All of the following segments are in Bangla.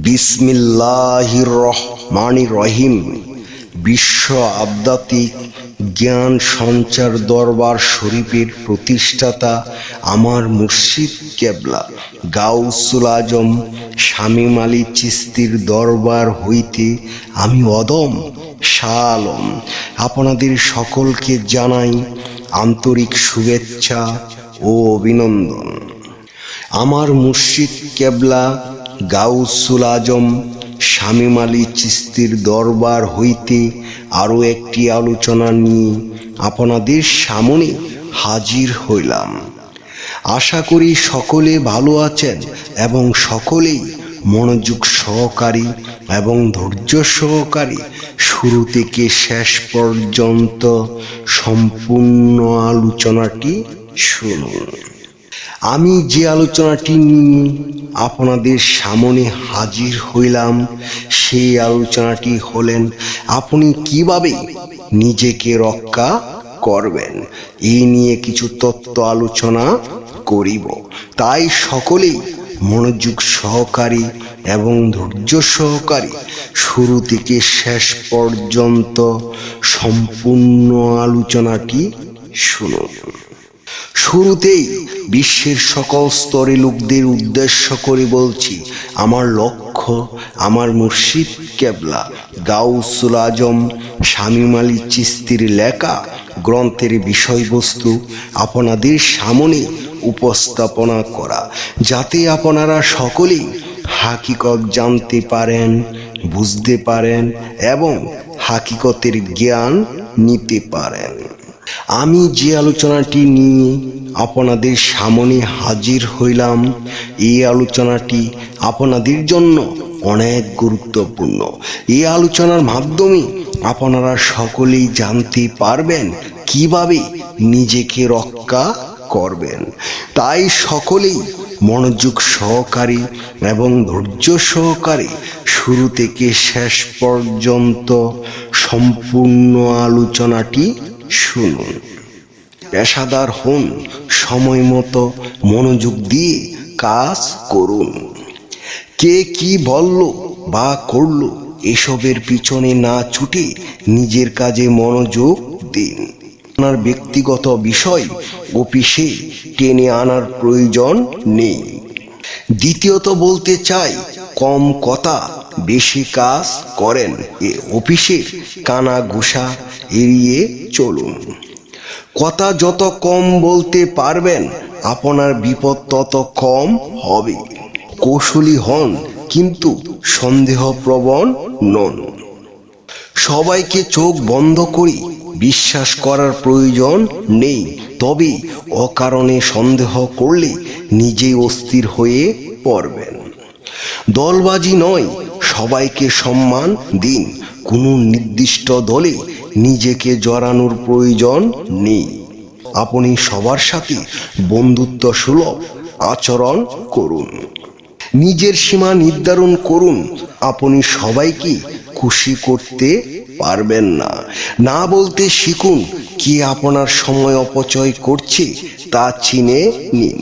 বিসমিল্লাহির রহমানির রহিম। বিশ্ব আধ্যাত্মিক জ্ঞান সঞ্চার দরবার শরীফের প্রতিষ্ঠাতা আমার মুর্শিদ কেবলা গাউসুল আজম শামীম আলী চিশতির দরবার হইতে আমি অদম শাহ আলম আপনাদের সকলকে জানাই আন্তরিক শুভেচ্ছা ও অভিনন্দন। আমার মুর্শিদ কেবলা গাউসুল আজম শামীম আলী চিশতির দরবার হইতে আরও একটি আলোচনা নিয়ে আপনাদের সামনে হাজির হইলাম। আশা করি সকলে ভালো আছেন এবং সকলেই মনোযোগ সহকারী এবং ধৈর্য সহকারী শুরু থেকে শেষ পর্যন্ত সম্পূর্ণ আলোচনাটি শুনুন। আমি যে আলোচনাটি নিয়ে আপনাদের সামনে হাজির হইলাম সেই আলোচনাটি হলেন আপনি কিভাবে নিজেকে রক্ষা করবেন, এই নিয়ে কিছু তত্ত্ব আলোচনা করিব। তাই সকলেই মনোযোগ সহকারী এবং ধৈর্য সহকারী শুরু থেকে শেষ পর্যন্ত সম্পূর্ণ আলোচনাটি শুনুন। শুরুতেই বিশ্বের সকল স্তরে লোকদের উদ্দেশ্য করে বলছি, আমার লক্ষ্য আমার মুর্শিদ কেবলা গাউসুল আজম শামীম আলী চিশতির লেখা গ্রন্থের বিষয়বস্তু আপনাদের সামনে উপস্থাপনা করা, যাতে আপনারা সকলেই হাকিকত জানতে পারেন, বুঝতে পারেন এবং হাকিকতের জ্ঞান নিতে পারেন। আমি যে আলোচনাটি নিয়ে আপনাদের সামনে হাজির হইলাম, এই আলোচনাটি আপনাদের জন্য অনেক গুরুত্বপূর্ণ। এই আলোচনার মাধ্যমে আপনারা সকলেই জানতে পারবেন কিভাবে নিজেকে রক্ষা করবেন। তাই সকলেই মনোযোগ সহকারী এবং ধৈর্য সহকারী শুরু থেকে শেষ পর্যন্ত সম্পূর্ণ আলোচনাটি শুনুন। পেশাদার হন, সময় মতো মনোযোগ দিয়ে কাজ করুন। কে কি বলল বা করল এসবের পিছনে না ছুটে নিজের কাজে মনোযোগ দিন। আপনার ব্যক্তিগত বিষয় অফিসে টেনে আনার প্রয়োজন নেই। দ্বিতীয়ত বলতে চাই, কম কথা বেশি কাজ করেন। অফিসের কানা ঘুষা এড়িয়ে চলুন। কথা যত কম বলতে পারবেন আপনার বিপদ তত কম হবে। কৌশলী হন কিন্তু সন্দেহপ্রবণ নন। সবাইকে চোখ বন্ধ করে বিশ্বাস করার প্রয়োজন নেই, তবে অকারণে সন্দেহ করলে নিজেই অস্থির হয়ে পড়বেন। দলবাজি নয়, সবাইকে সম্মান দিন। কোনো নির্দিষ্ট দলে নিজেকে জড়ানোর প্রয়োজন নেই। আপনি সবার সাথে বন্ধুত্ব সুলভ আচরণ করুন। নিজের সীমা নির্ধারণ করুন। আপনি সবাইকে খুশি করতে পারবেন না। না বলতে শিখুন। কে আপনার সময় অপচয় করছে তা চিনে নিন।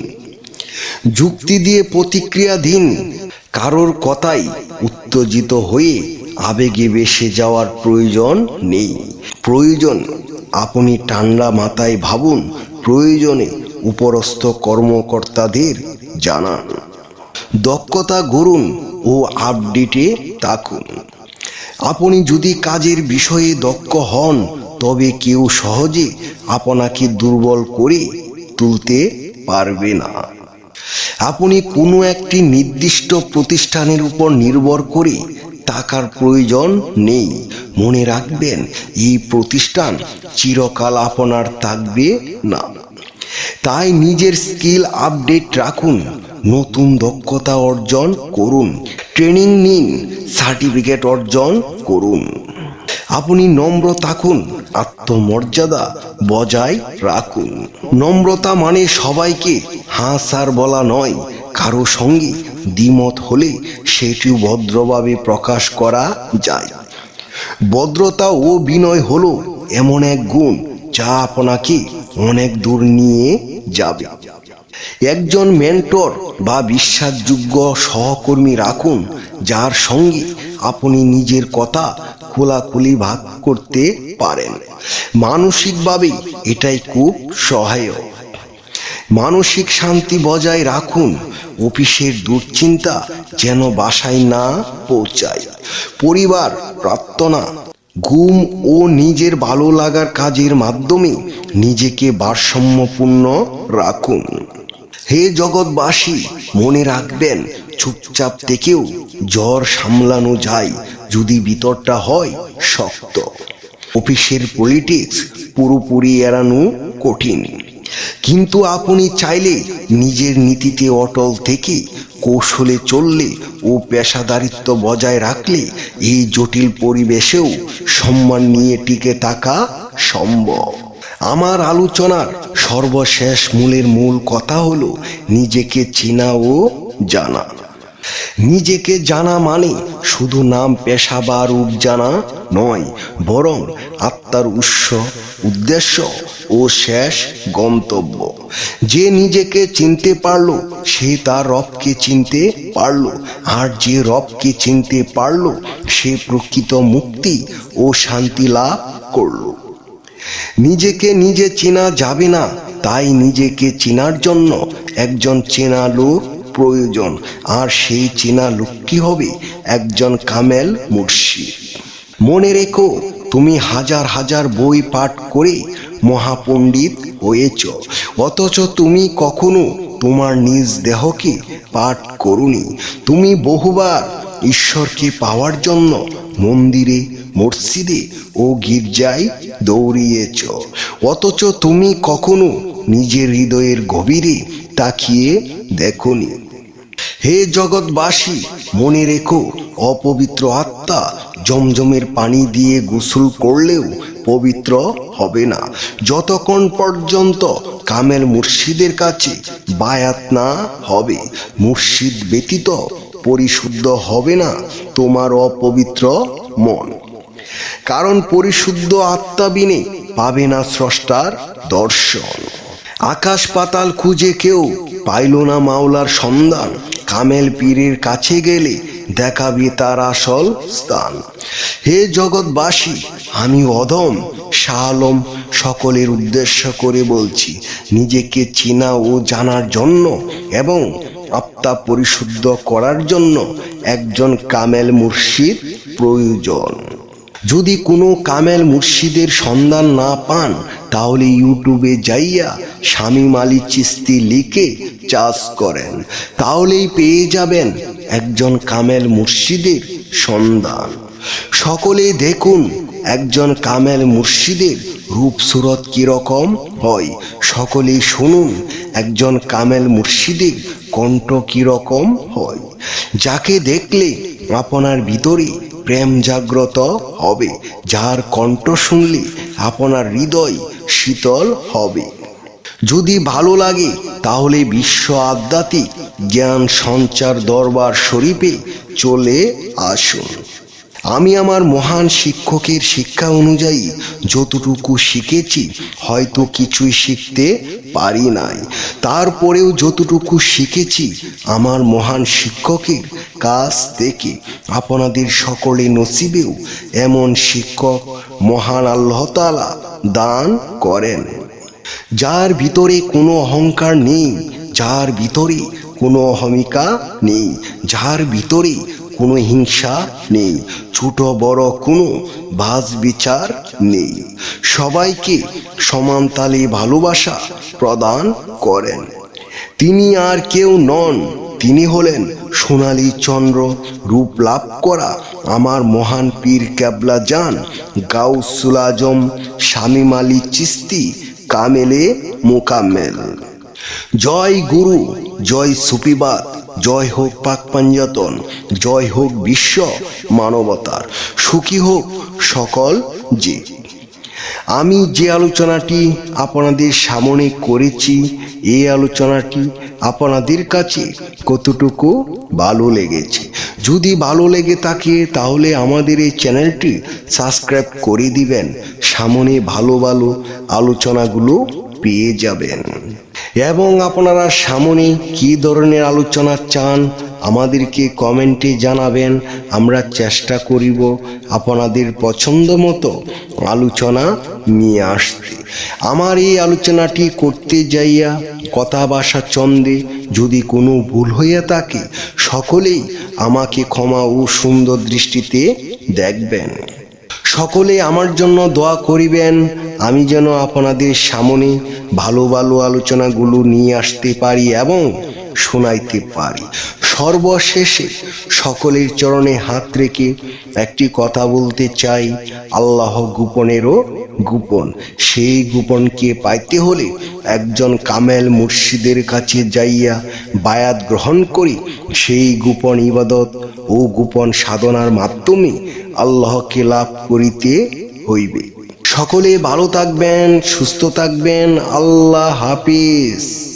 যুক্তি দিয়ে প্রতিক্রিয়া দিন। কারোর কথাই উত্তেজিত হয়ে আবেগে ভেসে যাওয়ার প্রয়োজন নেই। প্রয়োজন আপনি ঠান্ডা মাথায় ভাবুন, প্রয়োজনে উপরস্থ কর্মকর্তাদের জানান। দক্ষতা গড়ুন ও আপডেটে থাকুন। আপনি যদি কাজের বিষয়ে দক্ষ হন তবে কেউ সহজে আপনাকে দুর্বল করে তুলতে পারবে না। আপনি কোনো একটি নির্দিষ্ট প্রতিষ্ঠানের উপর নির্ভর করে টাকার প্রয়োজন নেই। মনে রাখবেন, এই প্রতিষ্ঠান চিরকাল আপনার থাকবে না। তাই নিজের স্কিল আপডেট রাখুন, নতুন দক্ষতা অর্জন করুন, ট্রেনিং নিন, সার্টিফিকেট অর্জন করুন। আপনি নম্র থাকুন, আত্মমর্যাদা বজায় রাখুন। নম্রতা মানে সবাইকে হ্যাঁ স্যার বলা নয়। কারো সঙ্গে দ্বিমত হলে সেটিও ভদ্রভাবে প্রকাশ করা যায়। ভদ্রতা ও বিনয় হলো এমন এক গুণ যা আপনাকে অনেক দূর নিয়ে যাবে। একজন মেন্টর বা বিশ্বাসযোগ্য সহকর্মী রাখুন, যার সঙ্গে আপনি নিজের কথা খোলাখুলি ভাগ করতে পারেন। মানসিকভাবে এটাই খুব সহায়ক। মানসিক শান্তি বজায় রাখুন, অফিসের দুশ্চিন্তা যেন বাসায় না পৌঁছায়। পরিবার, প্রার্থনা, ঘুম ও নিজের ভালো লাগার কাজের মাধ্যমে নিজেকে ভারসাম্যপূর্ণ রাখুন। হে জগৎবাসী, মনে রাখবেন, চুপচাপ থেকেও জ্বর সামলানো যায় যদি ভিতরটা হয় শক্ত। অফিসের পলিটিক্স পুরোপুরি এড়ানো কঠিন, কিন্তু আপনি চাইলে নিজের নীতিতে অটল থেকে কৌশলে চললে ও পেশাদারিত্ব বজায় রাখলে এই জটিল পরিবেশেও সম্মান নিয়ে টিকে থাকা সম্ভব। আমার আলোচনার সর্বশেষ মূল কথা হলো নিজেকে চেনা ও জানা। নিজেকে জানা মানে শুধু নাম, পেশা বা রূপ জানা নয়, বরং আত্মার উৎস, উদ্দেশ্য ও শেষ গন্তব্য। যে নিজেকে চিনতে পারল সে তার রবকে চিনতে পারল, আর যে রবকে চিনতে পারল সে প্রকৃত মুক্তি ও শান্তি লাভ করল। নিজেকে নিজে চেনা যাবে না, তাই নিজেকে চেনার জন্য একজন চেনা লোক প্রয়োজন, আর সেই চেনা লোকটি হবে একজন কামেল মুর্শিদ। মনে রেখো, তুমি হাজার হাজার বই পাঠ করে মহাপণ্ডিত হয়েছ, অথচ তুমি কখনো তোমার নিজ দেহকে পাঠ করোনি। তুমি বহুবার ঈশ্বরকে পাওয়ার জন্য মন্দিরে, মসজিদে ও গির্জায় দৌড়িয়েছ, অথচ তুমি কখনো নিজের হৃদয়ের গভীরে তাকিয়ে দেখোনি। হে জগৎবাসী, মনে রেখো, অপবিত্র আত্মা জমজমের পানি দিয়ে গোসল করলেও পবিত্র হবে না, যতক্ষণ পর্যন্ত কামেল মুর্শিদের কাছে বায়াত না হবে। মুর্শিদ ব্যতীত পরিশুদ্ধ হবে না তোমার অপবিত্র মন, কারণ পরিশুদ্ধ আত্মা বিনে পাবে না স্রষ্টার দর্শন। আকাশ পাতাল খুঁজে কেউ পাইল না মাওলার সন্ধান, কামেল পীরের কাছে গেলে দেখাবে তার আসল স্থান। হে জগৎবাসী, আমি অদম শাহ আলম সকলের উদ্দেশ্য করে বলছি, নিজেকে চেনা ও জানার জন্য এবং আত্মা পরিশুদ্ধ করার জন্য একজন কামেল মুর্শিদ প্রয়োজন। যদি কোনো কামেল মুর্শিদের সন্ধান না পান, তাহলে ইউটিউবে যাইয়া শামীম আলী চিশতি লিখে চার্জ করেন, তাহলেই পেয়ে যাবেন একজন কামেল মুর্শিদের সন্ধান। সকলে দেখুন একজন কামেল মুর্শিদের রূপ সুরত কিরকম হয়, সকলেই শুনুন একজন কামেল মুর্শিদের কণ্ঠ কিরকম হয়, যাকে দেখলে আপনার ভিতরে প্রেম জাগ্রত হবে, যার কণ্ঠ শুনলে আপনার হৃদয় শীতল হবে। যদি ভালো লাগে তাহলে বিশ্ব আধ্যাত্মিক জ্ঞান সঞ্চার দরবার শরীফে চলে আসুন। আমি আমার মহান শিক্ষকের শিক্ষা অনুযায়ী যতটুকু শিখেছি, হয়তো কিছুই শিখতে পারি নাই, তারপরেও যতটুকু শিখেছি আমার মহান শিক্ষকের কাছ থেকে, আপনাদের সকলে নসিবেও এমন শিক্ষক মহান আল্লাহ তাআলা দান করেন, যার ভিতরে কোনো অহংকার নেই, যার ভিতরে কোনো অহমিকা নেই, যার ভিতরে কোনো হিংসা নেই, ছোট বড় কোনো বাজ বিচার নেই, সবাইকে সমান তালে ভালোবাসা প্রদান করেন। তিনি আর কেউ নন, তিনি হলেন সোনালী চন্দ্র রূপ লাভ করা আমার মহান পীর কেবলা জান গাউসুল আজম শামীম আলী চিশতি কামেলে মোকাম্মেল। জয় গুরু, জয় সুফিবাদ, জয় হোক পাক পাঞ্জাতন, জয় হোক বিশ্ব মানবতার, সুখী হোক সকল জীব। আমি যে আলোচনাটি আপনাদের সামনে করেছি, এই আলোচনাটি আপনাদের কাছে কতটুকু ভালো লেগেছে? যদি ভালো লেগে থাকে তাহলে আমাদের এই চ্যানেলটি সাবস্ক্রাইব করে দিবেন, সামনে ভালো ভালো আলোচনাগুলো পেয়ে যাবেন। এবং আপনারা সামনে কি ধরনের আলোচনা চান আমাদেরকে কমেন্টে জানাবেন। আমরা চেষ্টা করিব আপনাদের পছন্দ মতো আলোচনা নিয়ে আসতে। আমার এই আলোচনাটি করতে যাইয়া কথা ভাষা ছন্দে যদি কোনো ভুল হইয়া থাকে সকলেই আমাকে ক্ষমা ও সুন্দর দৃষ্টিতে দেখবেন। সকলে আমার জন্য দোয়া করিবেন, আমি যেন আপনাদের সামনে ভালো ভালো আলোচনাগুলো নিয়ে আসতে পারি এবং শোনাইতে পারি। সর্বশেষে সকলের চরণে হাত রেখে একটি কথা বলতে চাই, আল্লাহ গোপনেরও গোপন। সেই গোপনকে পাইতে হলে একজন কামেল মুর্শিদের কাছে যাইয়া বায়াত গ্রহণ করি। সেই গোপন ইবাদত ও গোপন সাধনার মাধ্যমে আল্লাহকে লাভ করিতে হইবে। সকলে ভালো থাকবেন, সুস্থ থাকবেন। আল্লাহ হাফিজ।